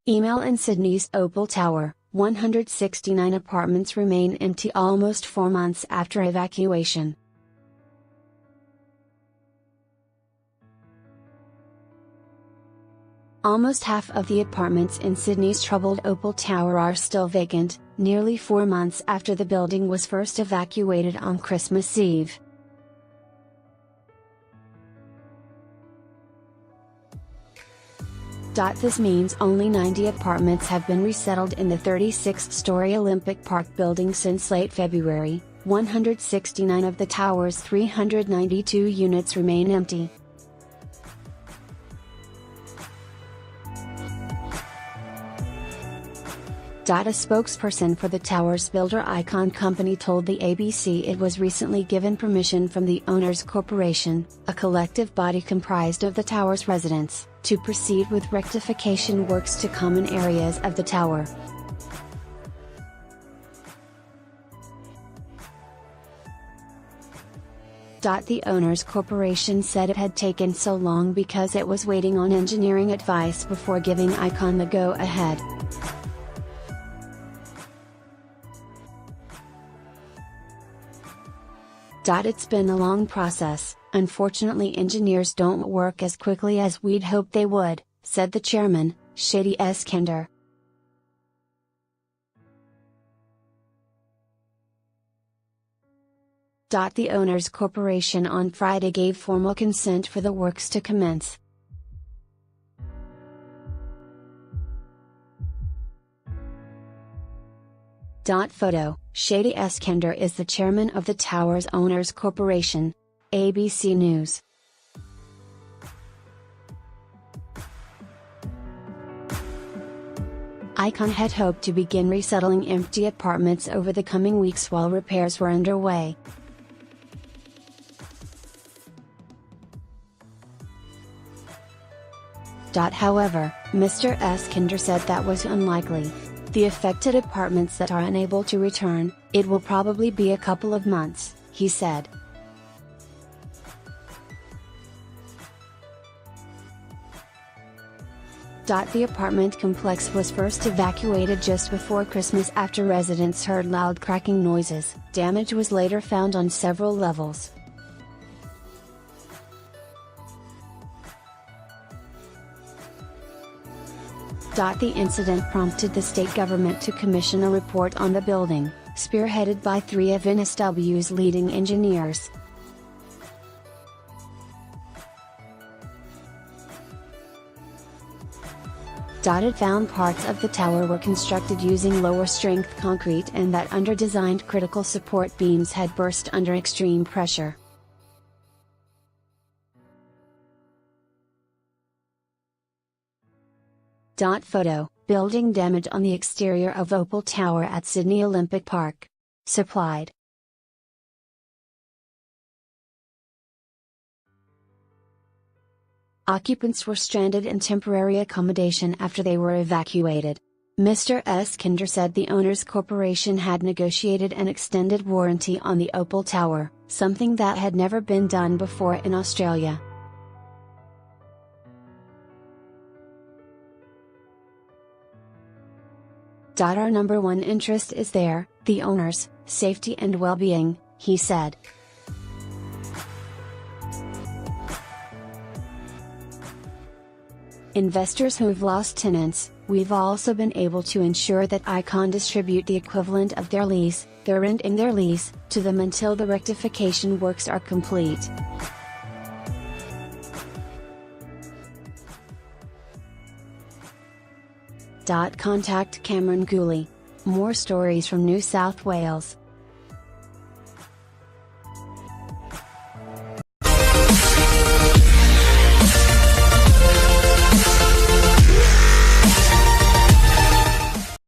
Email in Sydney's Opal Tower, 169 apartments remain empty almost 4 months after evacuation. Almost half of the apartments in Sydney's troubled Opal Tower are still vacant, nearly 4 months after the building was first evacuated on Christmas Eve. This means only 90 apartments have been resettled in the 36-story Olympic Park building since late February. 169 of the tower's 392 units remain empty. A spokesperson for the tower's builder Icon Company told the ABC it was recently given permission from the Owners Corporation, a collective body comprised of the tower's residents, to proceed with rectification works to common areas of the tower. The Owners Corporation said it had taken so long because it was waiting on engineering advice before giving Icon the go-ahead. It's been a long process. Unfortunately, engineers don't work as quickly as we'd hoped they would, said the chairman, Shadi Eskander. The Owners Corporation on Friday gave formal consent for the works to commence. Photo: Shadi Eskander is the chairman of the tower's Owners Corporation. ABC News. Icon had hoped to begin resettling empty apartments over the coming weeks while repairs were underway. However, Mr. Eskander said that was unlikely. The affected apartments that are unable to return, it will probably be a couple of months, he said. The apartment complex was first evacuated just before Christmas after residents heard loud cracking noises. Damage was later found on several levels. The incident prompted the state government to commission a report on the building, spearheaded by 3 of NSW's leading engineers. It found parts of the tower were constructed using lower strength concrete and that under-designed critical support beams had burst under extreme pressure. Photo: Building damage on the exterior of Opal Tower at Sydney Olympic Park. Supplied. Occupants were stranded in temporary accommodation after they were evacuated. Mr. Eskander said the Owners Corporation had negotiated an extended warranty on the Opal Tower, something that had never been done before in Australia. Our number one interest is there, the owners' safety and well-being, he said. Investors who've lost tenants, we've also been able to ensure that Icon distribute the equivalent of their lease, their rent in their lease, to them until the rectification works are complete. Contact Cameron Gooley. More stories from New South Wales.